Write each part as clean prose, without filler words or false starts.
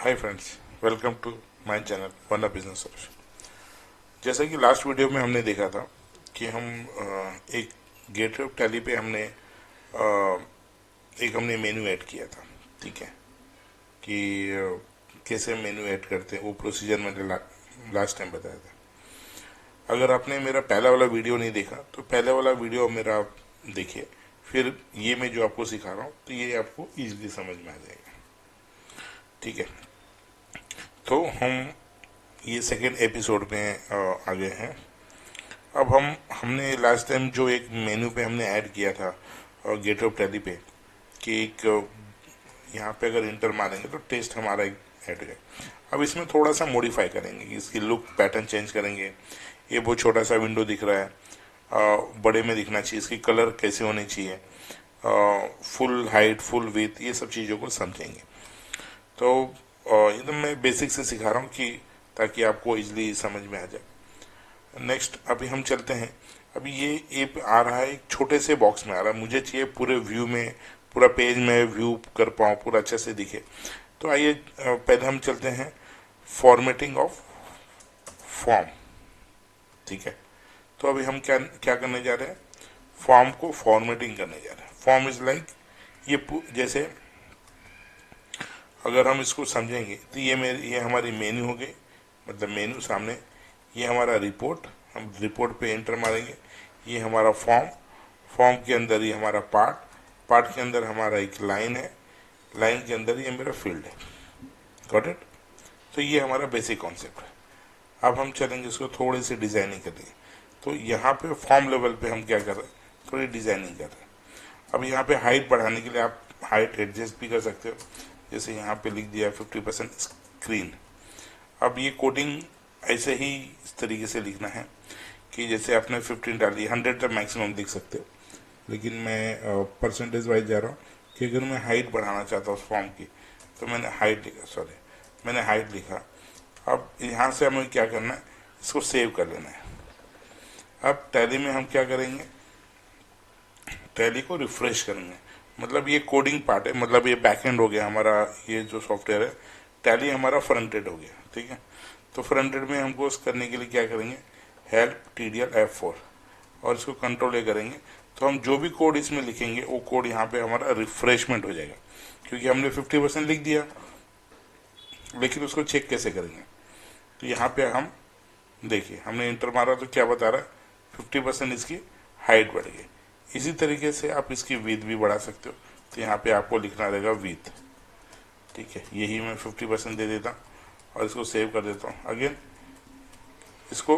Hi friends, welcome to my channel Varna business solution. जैसा कि last video में हमने देखा था कि हम एक गेटवे ऑफ टैली पे एक हमने मेन्यू ऐड किया था। ठीक है कि कैसे मेन्यू ऐड करते हैं, वो प्रोसीजर मैंने लास्ट टाइम बताया था। अगर आपने मेरा पहला वाला वीडियो नहीं देखा तो पहले वाला वीडियो मेरा आप देखिए, फिर ये मैं जो आपको सिखा रहा हूँ तो ये आपको इजीली समझ में आ जाएगा। ठीक है, तो हम ये सेकेंड एपिसोड में आ गए हैं। अब हमने लास्ट टाइम जो एक मेन्यू पे हमने ऐड किया था गेट ऑफ टैली पे कि एक यहाँ पे अगर इंटर मारेंगे तो टेस्ट हमारा एक ऐड हो जाएगा। अब इसमें थोड़ा सा मॉडिफाई करेंगे कि इसकी लुक पैटर्न चेंज करेंगे। ये बहुत छोटा सा विंडो दिख रहा है, बड़े में दिखना चाहिए, इसकी कलर कैसे होनी चाहिए, फुल हाइट फुल विथ, ये सब चीज़ों को समझेंगे। तो एकदम मैं बेसिक से सिखा रहा हूँ कि ताकि आपको इजली समझ में आ जाए। नेक्स्ट अभी हम चलते हैं। अभी ये आ रहा है एक छोटे से बॉक्स में आ रहा है, मुझे चाहिए पूरे व्यू में, पूरा पेज में व्यू कर पाऊँ, पूरा अच्छे से दिखे। तो आइए पहले हम चलते हैं फॉर्मेटिंग ऑफ फॉर्म। ठीक है, तो अभी हम क्या क्या करने जा रहे हैं, फॉर्म को फॉर्मेटिंग करने जा रहे हैं। फॉर्म इज लाइक जैसे अगर हम इसको समझेंगे तो ये हमारी मेन्यू हो गई, मतलब मेन्यू सामने, ये हमारा रिपोर्ट, हम रिपोर्ट पे एंटर मारेंगे। ये हमारा फॉर्म, फॉर्म के अंदर ये हमारा पार्ट, पार्ट के अंदर हमारा एक लाइन है, लाइन के अंदर ये मेरा फील्ड है। Got it? तो ये हमारा बेसिक कॉन्सेप्ट है। अब हम चलेंगे इसको थोड़ी सी डिजाइनिंग करेंगे। तो यहाँ पे फॉर्म लेवल पे हम क्या कर रहे हैं, थोड़ी डिजाइनिंग कर रहे हैं। अब यहाँ पे हाइट बढ़ाने के लिए आप हाइट एडजस्ट भी कर सकते हो। जैसे यहाँ पे लिख दिया 50% स्क्रीन। अब ये कोडिंग ऐसे ही इस तरीके से लिखना है कि जैसे आपने 15 डाली, 100 तक मैक्सिमम लिख सकते हो, लेकिन मैं परसेंटेज वाइज जा रहा हूँ कि अगर मैं हाइट बढ़ाना चाहता हूँ फॉर्म की तो मैंने हाइट लिखा, मैंने हाइट लिखा। अब यहाँ से हमें क्या करना है, इसको सेव कर लेना है। अब टैली में हम क्या करेंगे, टैली को रिफ्रेश करेंगे। मतलब ये कोडिंग पार्ट है, मतलब ये बैक एंड हो गया हमारा, ये जो सॉफ्टवेयर है टैली हमारा फ्रंट एंड हो गया। ठीक है, तो फ्रंट एंड में हमको इस करने के लिए क्या करेंगे, हेल्प TDL F4 और इसको कंट्रोल ए करेंगे। तो हम जो भी कोड इसमें लिखेंगे वो कोड यहाँ पे हमारा रिफ्रेशमेंट हो जाएगा, क्योंकि हमने 50% लिख दिया, लेकिन उसको चेक कैसे करेंगे। तो यहाँ पे हम देखिए, हमने इंटर मारा तो क्या बता रहा है, 50% इसकी हाइट बढ़ गई। इसी तरीके से आप इसकी विथ भी बढ़ा सकते हो। तो यहाँ पे आपको लिखना रहेगा विथ। ठीक है, यही मैं 50% दे देता हूँ और इसको सेव कर देता हूँ। अगेन इसको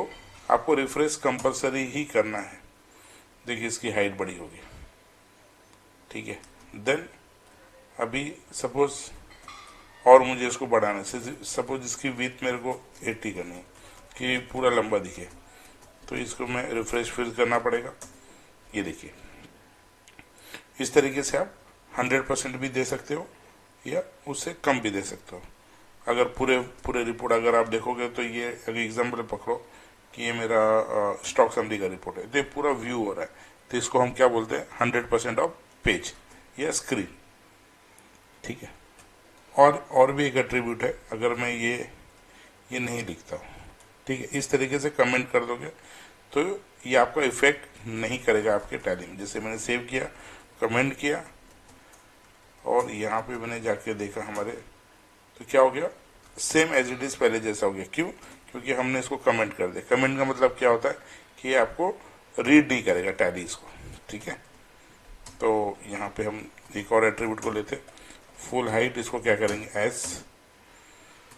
आपको रिफ्रेश कंपलसरी ही करना है। देखिए इसकी हाइट बड़ी होगी। ठीक है, देन अभी सपोज और मुझे इसको बढ़ाना है, सपोज इसकी विथ मेरे को 80 करनी है कि पूरा लंबा दिखे, तो इसको मैं रिफ्रेश फिर करना पड़ेगा। ये देखिए, इस तरीके से आप 100% भी दे सकते हो या उससे कम भी दे सकते हो। अगर पूरे रिपोर्ट अगर आप देखोगे तो ये अगर एग्जाम्पल पकड़ो कि ये मेरा स्टॉक समरी का रिपोर्ट है, तो ये पूरा व्यू हो रहा है, तो इसको हम क्या बोलते हैं, 100% ऑफ पेज या स्क्रीन। ठीक है, और भी एक एट्रीब्यूट है, अगर मैं ये नहीं लिखता हूँ, ठीक है, इस तरीके से कमेंट कर दोगे तो ये आपका इफेक्ट नहीं करेगा आपके टैली में। जैसे मैंने सेव किया, कमेंट किया और यहाँ पे मैंने जाके देखा हमारे, तो क्या हो गया, सेम एज इट इज पहले जैसा हो गया। क्यों? क्योंकि हमने इसको कमेंट कर दिया। कमेंट का मतलब क्या होता है कि ये आपको रीड नहीं करेगा टैली इसको। ठीक है, तो यहाँ पे हम एक और एट्रीब्यूट को लेते, फुल हाइट, इसको क्या करेंगे एस,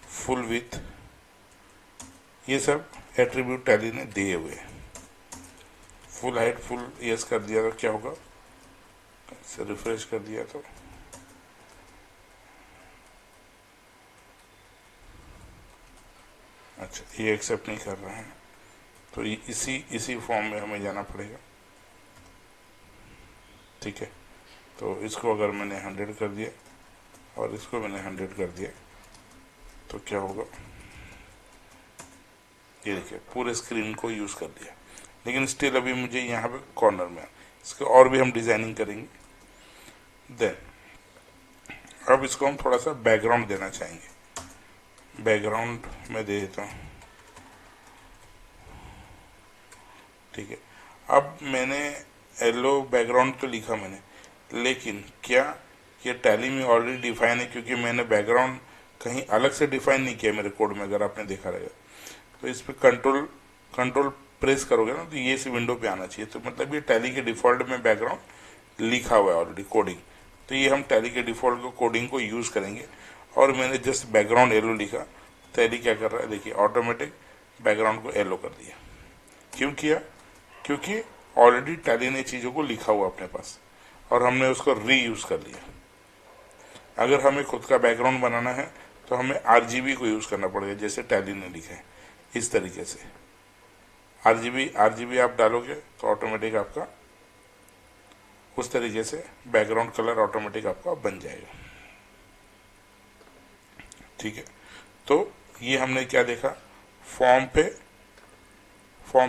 फुल विथ, ये सब एट्रीब्यूट टैली ने दिए हुए हैं। फुल हाइट फुल यस कर दिया तो क्या होगा, रिफ्रेश कर दिया तो अच्छा, ये एक्सेप्ट नहीं कर रहा है, तो इसी फॉर्म में हमें जाना पड़ेगा। ठीक है, तो इसको अगर मैंने 100 कर दिया और इसको मैंने 100 कर दिया तो क्या होगा, ये देखिए पूरे स्क्रीन को यूज कर दिया, लेकिन स्टिल अभी मुझे यहाँ पे कॉर्नर में, इसके और भी हम डिजाइनिंग करेंगे। देन अब इसको हम थोड़ा सा बैकग्राउंड देना चाहेंगे। बैकग्राउंड मैं दे देता हूँ, ठीक है। अब मैंने येलो बैकग्राउंड तो लिखा मैंने, लेकिन क्या ये टैली में ऑलरेडी डिफाइन है, क्योंकि मैंने बैकग्राउंड कहीं अलग से डिफाइन नहीं किया मेरे कोड में, अगर आपने देखा रहेगा। तो इस पर कंट्रोल कंट्रोल प्रेस करोगे ना तो ये इस विंडो पे आना चाहिए। तो मतलब ये टैली के डिफॉल्ट में बैकग्राउंड लिखा हुआ है ऑलरेडी कोडिंग। तो ये हम टैली के डिफॉल्ट को कोडिंग को यूज़ करेंगे। और मैंने जस्ट बैकग्राउंड येलो लिखा, टैली क्या कर रहा है देखिए, ऑटोमेटिक बैकग्राउंड को येलो कर दिया। क्यों किया? क्योंकि ऑलरेडी टैली ने चीज़ों को लिखा हुआ अपने पास और हमने उसको री यूज़ कर लिया। अगर हमें खुद का बैकग्राउंड बनाना है तो हमें आरजीबी को यूज़ करना पड़ेगा, जैसे टैली ने लिखा है इस तरीके से। आरजीबी आप डालोगे तो ऑटोमेटिक आपका उस तरीके से बैकग्राउंड कलर ऑटोमेटिक आपका बन जाएगा, ठीक है। तो ये हमने क्या देखा, फॉर्म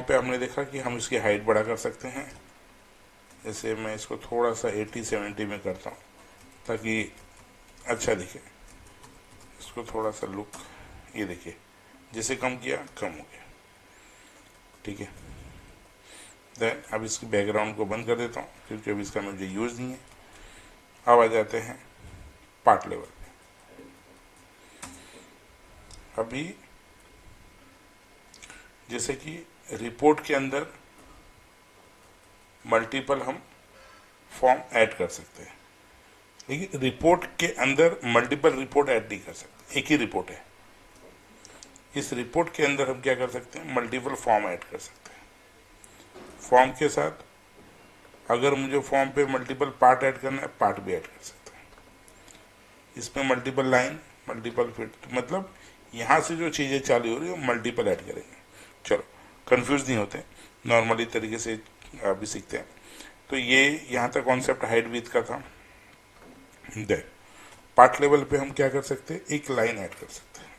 पे हमने देखा कि हम इसकी हाइट बड़ा कर सकते हैं। जैसे मैं इसको थोड़ा सा 80-70 में करता हूँ ताकि अच्छा दिखे। इसको थोड़ा सा लुक, ये देखिए जैसे कम किया कम हो गया, ठीक है। देन अब इसकी बैकग्राउंड को बंद कर देता हूँ क्योंकि अब इसका मुझे यूज़ नहीं है। अब आ जाते हैं पार्ट लेवल पे। अभी जैसे कि रिपोर्ट के अंदर मल्टीपल हम फॉर्म ऐड कर सकते हैं, लेकिन रिपोर्ट के अंदर मल्टीपल रिपोर्ट ऐड नहीं कर सकते, एक ही रिपोर्ट है। इस रिपोर्ट के अंदर हम क्या कर सकते हैं, मल्टीपल फॉर्म ऐड कर सकते हैं। फॉर्म के साथ अगर मुझे फॉर्म पे मल्टीपल पार्ट ऐड करना है, पार्ट भी ऐड कर सकते हैं। इसमें मल्टीपल लाइन, मल्टीपल फील्ड, मतलब यहाँ से जो चीज़ें चालू हो रही है वो मल्टीपल ऐड करेंगे। चलो कंफ्यूज नहीं होते, नॉर्मली तरीके से अभी सीखते हैं। तो ये यहाँ तक कॉन्सेप्ट हाइट विड्थ का था। देन पार्ट लेवल पे हम क्या कर सकते हैं, एक लाइन ऐड कर सकते हैं।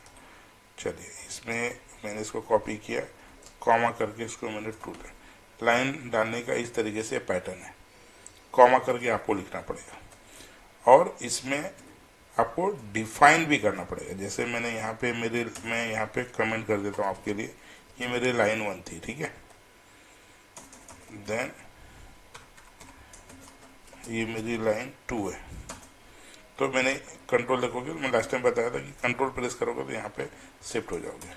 चलिए इसमें मैंने इसको कॉपी किया, कॉमा करके इसको मैंने टू लाइन डालने का इस तरीके से पैटर्न है। कॉमा करके आपको लिखना पड़ेगा और इसमें आपको डिफाइन भी करना पड़ेगा। जैसे मैंने यहाँ पे मैं यहाँ पे कमेंट कर देता हूँ आपके लिए, ये मेरी लाइन 1 थी, ठीक है। देन ये मेरी लाइन 2 है। तो मैंने कंट्रोल देखोगे, मैं लास्ट टाइम बताया था कि कंट्रोल प्रेस करोगे तो यहाँ पे शिफ्ट हो जाओगे,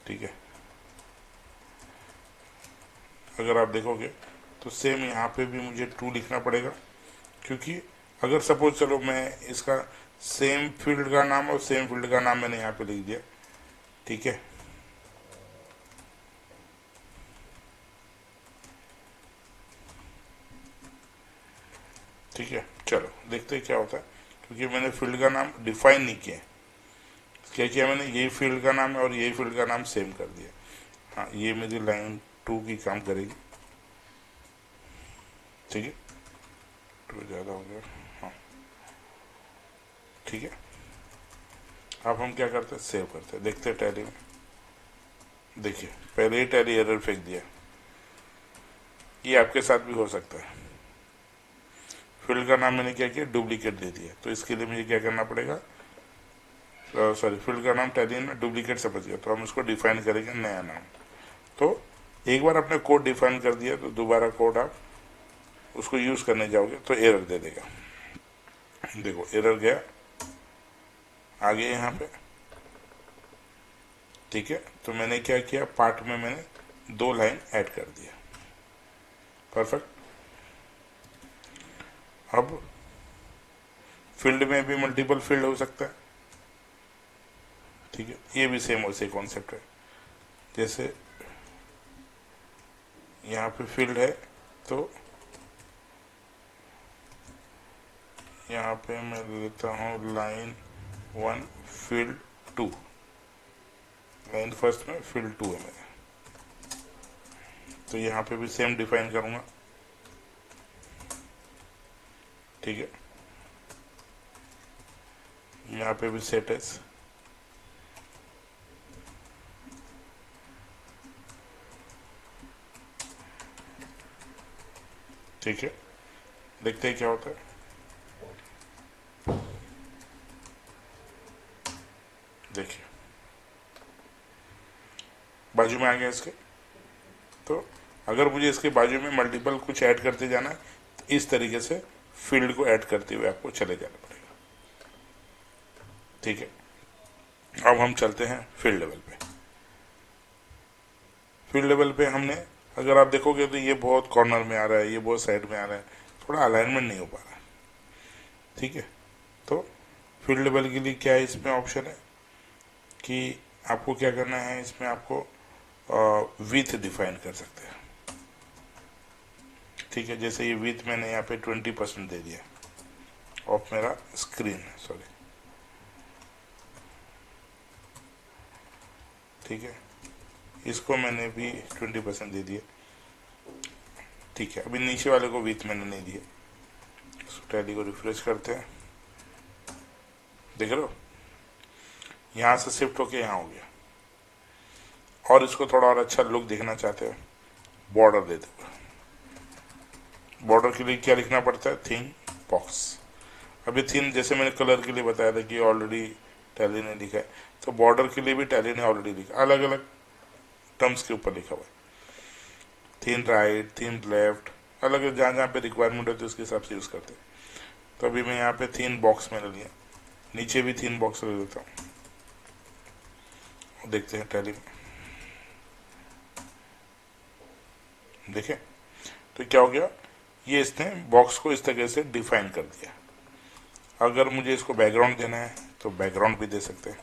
ठीक है। अगर आप देखोगे तो सेम यहाँ पे भी मुझे 2 लिखना पड़ेगा, क्योंकि अगर सपोज चलो मैं इसका सेम फील्ड का नाम और सेम फील्ड का नाम मैंने यहाँ पे लिख दिया, ठीक है। ठीक है, चलो देखते हैं क्या होता है, क्योंकि मैंने फील्ड का नाम डिफाइन नहीं किया। क्या किया मैंने, यही फील्ड का नाम है और यही फील्ड का नाम सेम कर दिया। हाँ, ये मेरी लाइन 2 की काम करेगी, ठीक है। 2 ज़्यादा हो गया, हाँ ठीक है। अब हम क्या करते हैं, सेव करते हैं, देखते हैं टैली में। देखिए पहले ही टैली एरर फेंक दिया। ये आपके साथ भी हो सकता है। फील्ड का नाम मैंने क्या किया, डुप्लीकेट दे दिया। तो इसके लिए मुझे क्या करना पड़ेगा, सॉरी फील्ड का नाम टैली में डुप्लीकेट समझ गया, तो हम इसको डिफाइन करेंगे नया नाम। तो एक बार आपने कोड डिफाइन कर दिया तो दोबारा कोड आप उसको यूज़ करने जाओगे तो एरर दे देगा। देखो एरर गया, आ गया यहाँ पे, ठीक है। तो मैंने क्या किया, पार्ट में मैंने 2 लाइन ऐड कर दिया, परफेक्ट। अब फील्ड में भी मल्टीपल फील्ड हो सकता है, ठीक है। ये भी सेम वैसे कॉन्सेप्ट है। जैसे यहाँ पे फील्ड है तो यहाँ पे मैं लेता हूँ लाइन 1 फील्ड 2, लाइन फर्स्ट में फील्ड 2 है मेरा। तो यहाँ पे भी सेम डिफाइन करूँगा, ठीक है। यहाँ पे भी सेट एस, ठीक है। देखते हैं क्या होता है। देखिए बाजू में आ गया इसके। तो अगर मुझे इसके बाजू में मल्टीपल कुछ ऐड करते जाना है तो इस तरीके से फील्ड को ऐड करते हुए आपको चले जाना पड़ेगा। ठीक है, अब हम चलते हैं फील्ड लेवल पे। फील्ड लेवल पे हमने, अगर आप देखोगे तो ये बहुत कॉर्नर में आ रहा है, ये बहुत साइड में आ रहा है, थोड़ा अलाइनमेंट नहीं हो पा रहा है। ठीक है, तो फील्ड लेवल के लिए क्या है इसमें ऑप्शन है कि आपको क्या करना है, इसमें आपको विथ डिफाइन कर सकते हैं। ठीक है, जैसे ये विथ मैंने यहाँ पे 20% दे दिया ऑफ मेरा स्क्रीन, सॉरी। ठीक है, इसको मैंने भी 20% दे दिया। ठीक है, अभी नीचे वाले को विथ मैंने नहीं दिया। टैली को रिफ्रेश करते हैं, देख रहे हो यहाँ से शिफ्ट होके यहाँ हो गया। और इसको थोड़ा और अच्छा लुक देखना चाहते हो, बॉर्डर दे दो। बॉर्डर के लिए क्या लिखना पड़ता है, थीम बॉक्स। अभी थीम जैसे मैंने कलर के लिए बताया था कि ऑलरेडी टैली ने लिखा है, तो बॉर्डर के लिए भी टैली ने ऑलरेडी लिखा, अलग अलग टर्म्स के ऊपर लिखा हुआ है। थीम राइट, थीम लेफ्ट, अलग जहाँ जहाँ पे रिक्वायरमेंट होती है उसके हिसाब से यूज़ करते हैं। तो अभी मैं यहाँ पे थीम बॉक्स मैंने लिया, नीचे भी थीम बॉक्स ले लेता हूँ, देखते हैं टैली में। देखें तो क्या हो गया, ये इसने बॉक्स को इस तरीके से डिफाइन कर दिया। अगर मुझे इसको बैकग्राउंड देना है तो बैकग्राउंड भी दे सकते हैं,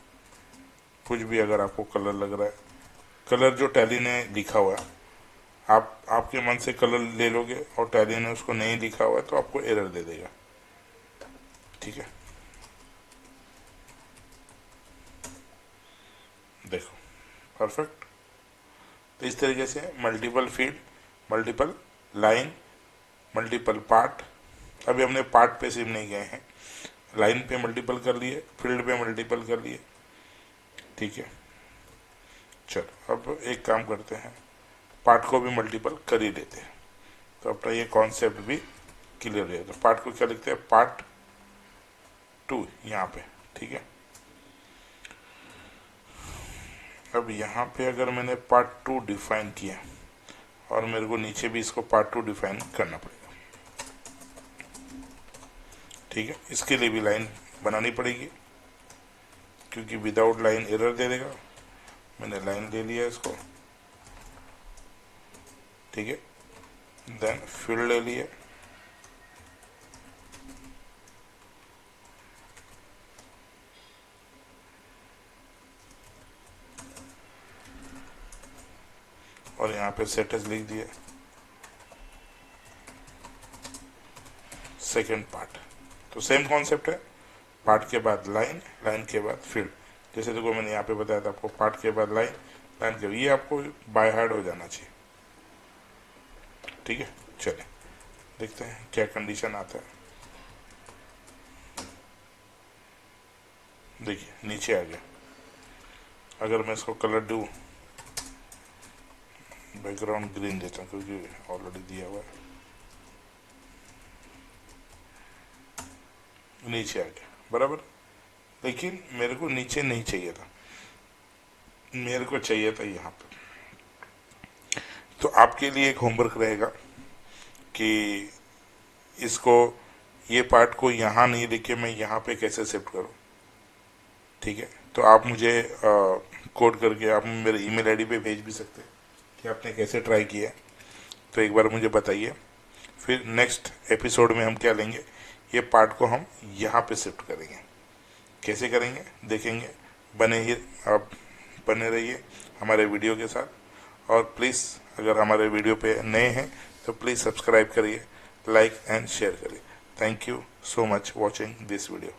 कुछ भी अगर आपको कलर लग रहा है, कलर जो टैली ने लिखा हुआ है, आप आपके मन से कलर ले लोगे और टैली ने उसको नहीं लिखा हुआ है तो आपको एरर दे देगा। ठीक है, देखो परफेक्ट। तो इस तरीके से multiple field, multiple line, multiple part. अभी हमने पार्ट पे सिर्फ नहीं गए हैं, लाइन पे मल्टीपल कर लिए, फील्ड पे मल्टीपल कर लिए। ठीक है, चलो अब एक काम करते हैं, पार्ट को भी मल्टीपल कर ही लेते हैं, तो अपना ये कॉन्सेप्ट भी क्लियर है। तो पार्ट को क्या लिखते हैं, पार्ट 2 यहाँ पे। ठीक है, अब यहाँ पे अगर मैंने पार्ट 2 डिफाइन किया और मेरे को नीचे भी इसको पार्ट 2 डिफाइन करना पड़ेगा। ठीक है, इसके लिए भी लाइन बनानी पड़ेगी क्योंकि विदाउट लाइन एरर दे देगा। मैंने लाइन ले लिया इसको। ठीक है, देन फील्ड ले लिए, और यहाँ पे सेटस लिख दिया, सेकेंड पार्ट। तो सेम कॉन्सेप्ट है, पार्ट के बाद लाइन, लाइन के बाद फील्ड। जैसे देखो मैंने यहाँ पे बताया था आपको, पार्ट के बाद लाइन, लाइन के, ये आपको बाय हार्ट हो जाना चाहिए। ठीक है, चले देखते हैं क्या कंडीशन आता है। देखिए नीचे आ गया। अगर मैं इसको कलर दूँ, बैकग्राउंड ग्रीन देता हूँ क्योंकि ऑलरेडी दिया हुआ है, नीचे आ गया बराबर। लेकिन मेरे को नीचे नहीं चाहिए था, मेरे को चाहिए था यहाँ पे। तो आपके लिए एक होमवर्क रहेगा कि इसको, ये पार्ट को यहाँ नहीं लिखे मैं यहाँ पे कैसे शिफ्ट करूँ। ठीक है, तो आप मुझे कोड करके आप मेरे ईमेल आईडी पे भेज भी सकते हैं कि आपने कैसे ट्राई किया। तो एक बार मुझे बताइए, फिर नेक्स्ट एपिसोड में हम क्या लेंगे, ये पार्ट को हम यहाँ पे शिफ्ट करेंगे। कैसे करेंगे देखेंगे, आप बने रहिए हमारे वीडियो के साथ। और प्लीज़ अगर हमारे वीडियो पे नए हैं तो प्लीज़ सब्सक्राइब करिए, लाइक एंड शेयर करिए। Thank you so much watching this video.